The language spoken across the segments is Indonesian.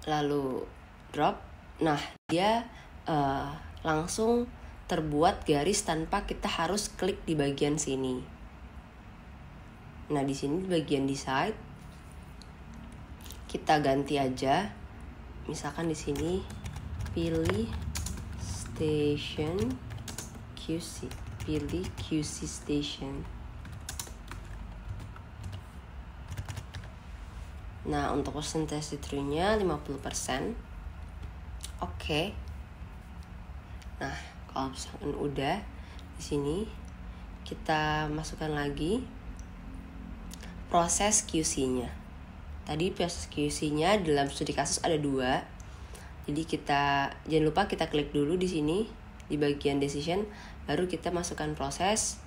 lalu drop. Nah, dia langsung terbuat garis tanpa kita harus klik di bagian sini. Nah, di sini di bagian decide kita ganti aja. Misalkan di sini pilih station QC, pilih QC station. Nah, untuk persentase true-nya 50%. Oke. Nah, kalau misalkan udah di sini kita masukkan lagi proses QC-nya. Tadi proses QC-nya dalam studi kasus ada 2. Jadi jangan lupa kita klik dulu di sini di bagian decision, baru kita masukkan proses.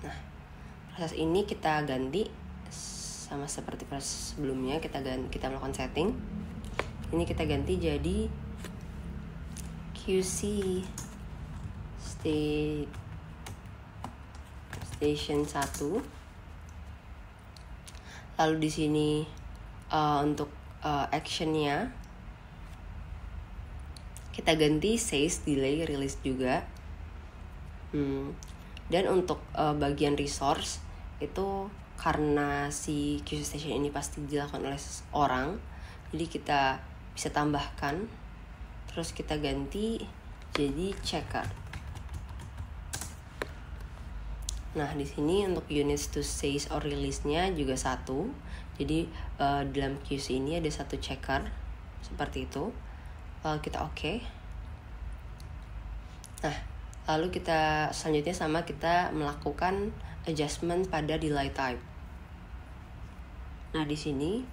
Nah, proses ini kita ganti sama seperti proses sebelumnya, kita melakukan setting. Ini kita ganti jadi QC station 1. Lalu di sini untuk actionnya kita ganti says delay release juga. Dan untuk bagian resource itu karena si QC station ini pasti dilakukan oleh seseorang, jadi kita bisa tambahkan, terus kita ganti jadi checker. Nah, di sini untuk units to says or release-nya juga 1. Jadi dalam QC ini ada 1 checker seperti itu. Lalu kita oke. Nah, lalu kita selanjutnya kita melakukan adjustment pada delay type. Nah, di sini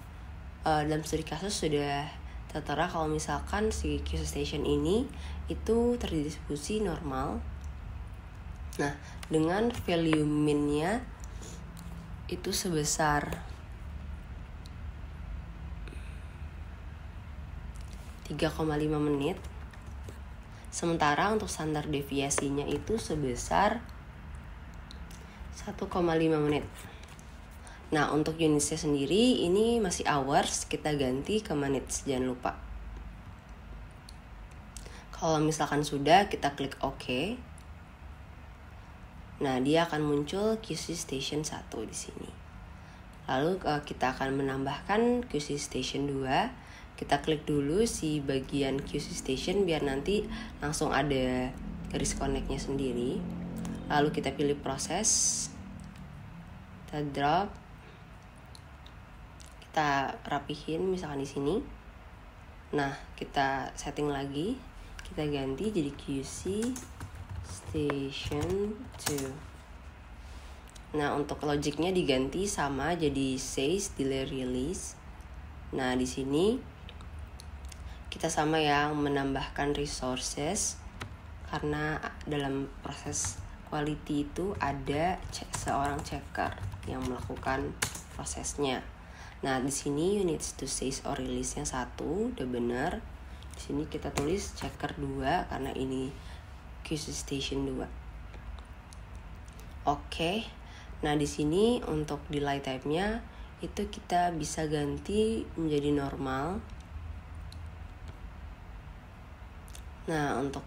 dalam studi kasus sudah tertera kalau misalkan si QC station ini itu terdistribusi normal. Nah, dengan value min-nya itu sebesar 3,5 menit. Sementara untuk standar deviasinya itu sebesar 1,5 menit. Nah, untuk unitsnya sendiri ini masih hours, kita ganti ke minutes, jangan lupa. Kalau misalkan sudah, kita klik OK. Nah, dia akan muncul QC station 1 di sini. Lalu kita akan menambahkan QC station 2. Kita klik dulu si bagian QC station biar nanti langsung ada garis connect-nya sendiri. Lalu kita pilih proses. Kita drop. Kita rapihin misalkan di sini. Nah, kita setting lagi. Kita ganti jadi QC station 2. Nah, untuk logiknya diganti sama jadi says delay release. Nah, di sini kita sama yang menambahkan resources karena dalam proses quality itu ada seorang checker yang melakukan prosesnya. Nah, di sini units to says or release-nya 1 udah benar. Di sini kita tulis checker 2 karena ini QC station 2. Oke. Nah, di sini untuk delay type-nya itu kita bisa ganti menjadi normal. Nah, untuk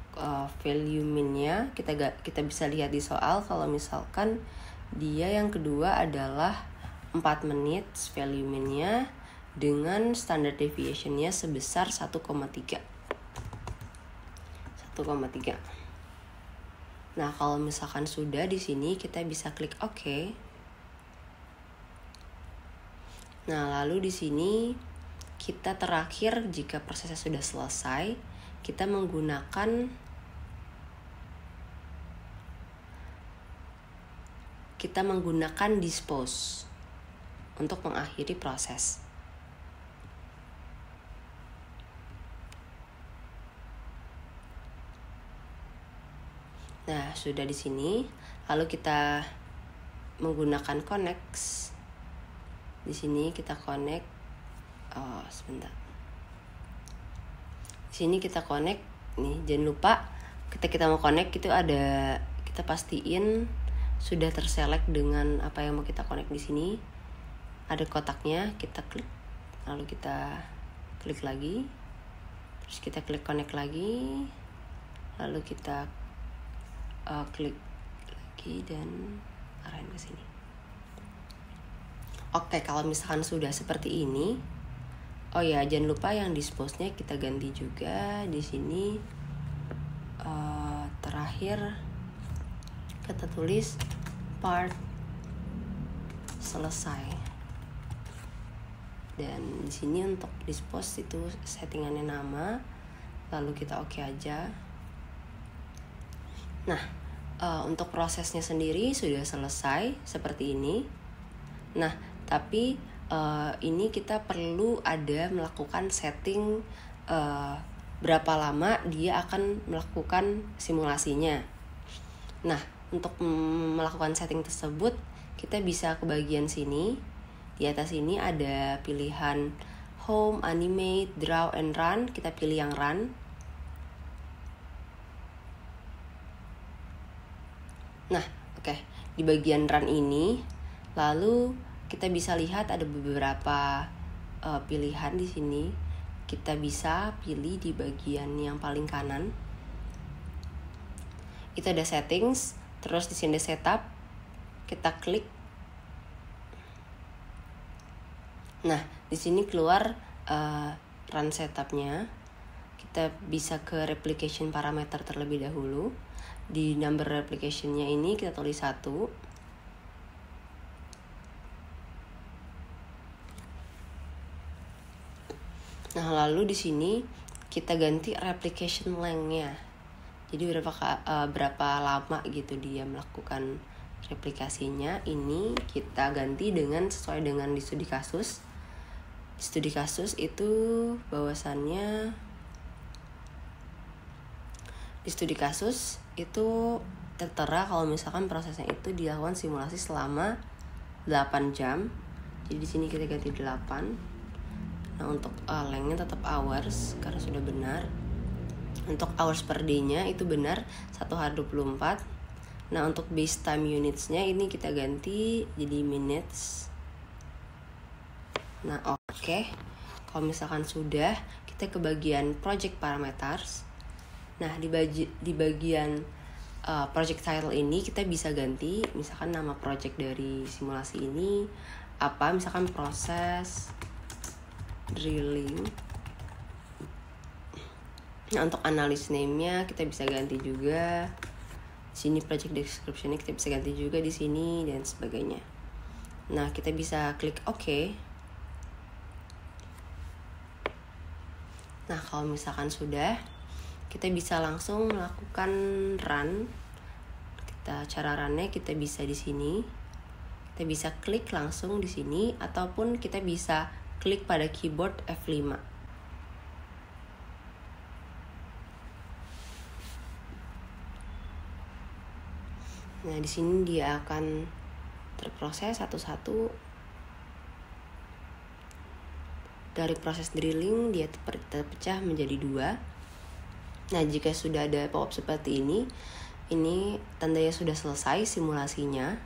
value min-nya kita bisa lihat di soal kalau misalkan dia yang kedua adalah 4 menit value min-nya dengan standard deviation-nya sebesar 1,3. Nah, kalau misalkan sudah di sini kita bisa klik OK. Nah, lalu di sini kita terakhir jika prosesnya sudah selesai, kita menggunakan dispose untuk mengakhiri proses. Nah, sudah di sini. Lalu kita menggunakan connect. Di sini kita connect. Sebentar. Di sini kita connect. Nih, jangan lupa kita mau connect itu ada, kita pastiin sudah terselect dengan apa yang mau kita connect di sini. Ada kotaknya, kita klik, lalu kita klik lagi, terus kita klik connect lagi, lalu kita klik lagi dan arahin ke sini. Oke, kalau misalkan sudah seperti ini, oh ya, jangan lupa yang dispose-nya kita ganti juga di sini. Terakhir kita tulis part selesai. Dan di sini untuk dispose itu settingannya nama, lalu kita oke aja. Nah, untuk prosesnya sendiri sudah selesai seperti ini. Nah, tapi ini kita perlu melakukan setting berapa lama dia akan melakukan simulasinya. Nah, untuk melakukan setting tersebut, kita bisa ke bagian sini. Di atas ini ada pilihan Home, Animate, Draw, and Run. Kita pilih yang Run. Nah, oke. Di bagian Run ini, lalu kita bisa lihat ada beberapa pilihan di sini. Kita bisa pilih di bagian yang paling kanan. Itu ada settings, terus di sini ada setup. Kita klik. Nah, di sini keluar run setupnya. Kita bisa ke replication parameter terlebih dahulu. Di number replication-nya ini kita tulis 1. Nah, lalu di sini kita ganti replication length-nya. Jadi berapa lama gitu dia melakukan replikasinya. Ini kita ganti sesuai dengan di studi kasus. Di studi kasus itu bahwasannya tertera kalau misalkan prosesnya itu dilakukan simulasi selama 8 jam. Jadi di sini kita ganti 8. Nah, untuk lengthnya tetap hours karena sudah benar. Untuk hours per day-nya itu benar 1/24. Nah, untuk base time units-nya ini kita ganti jadi minutes. Nah, oke. Kalau misalkan sudah, kita ke bagian project parameters. Nah, di bagian project title ini kita bisa ganti misalkan nama project dari simulasi ini apa, misalkan proses drilling. Nah, untuk analysis name-nya kita bisa ganti juga. Di sini project description-nya kita bisa ganti juga di sini dan sebagainya. Nah, kita bisa klik OK. Nah, kalau misalkan sudah, kita bisa langsung melakukan run. Cara run-nya kita bisa di sini. Kita bisa klik langsung di sini ataupun kita bisa klik pada keyboard F5. Nah, di sini dia akan terproses satu-satu. Dari proses drilling dia terpecah menjadi 2. Nah, jika sudah ada pop-up seperti ini tandanya sudah selesai simulasinya.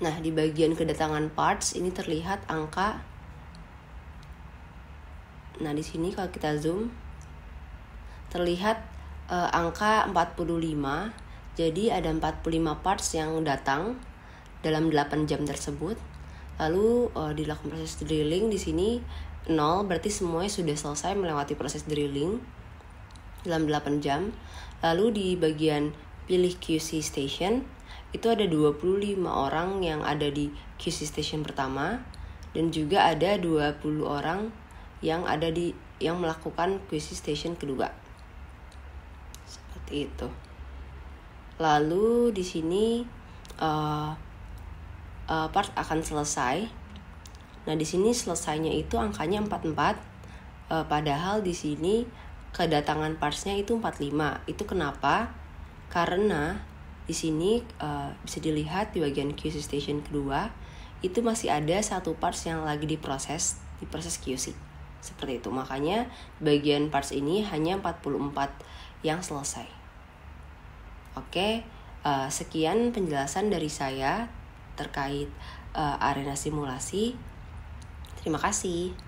Nah, di bagian kedatangan parts ini terlihat angka. Nah, di sini kalau kita zoom terlihat angka 45. Jadi ada 45 parts yang datang dalam 8 jam tersebut. Lalu dilakukan proses drilling di sini 0, berarti semuanya sudah selesai melewati proses drilling dalam 8 jam. Lalu di bagian pilih QC station itu ada 25 orang yang ada di QC station pertama dan juga ada 20 orang yang melakukan QC station kedua. Seperti itu. Lalu di sini part akan selesai. Nah, di sini selesainya itu angkanya 44. Padahal di sini kedatangan parts-nya itu 45. Itu kenapa? Karena di sini bisa dilihat di bagian QC station kedua itu masih ada satu parts yang lagi diproses QC. Seperti itu. Makanya bagian parts ini hanya 44 yang selesai. Oke, Sekian penjelasan dari saya terkait arena simulasi. Terima kasih.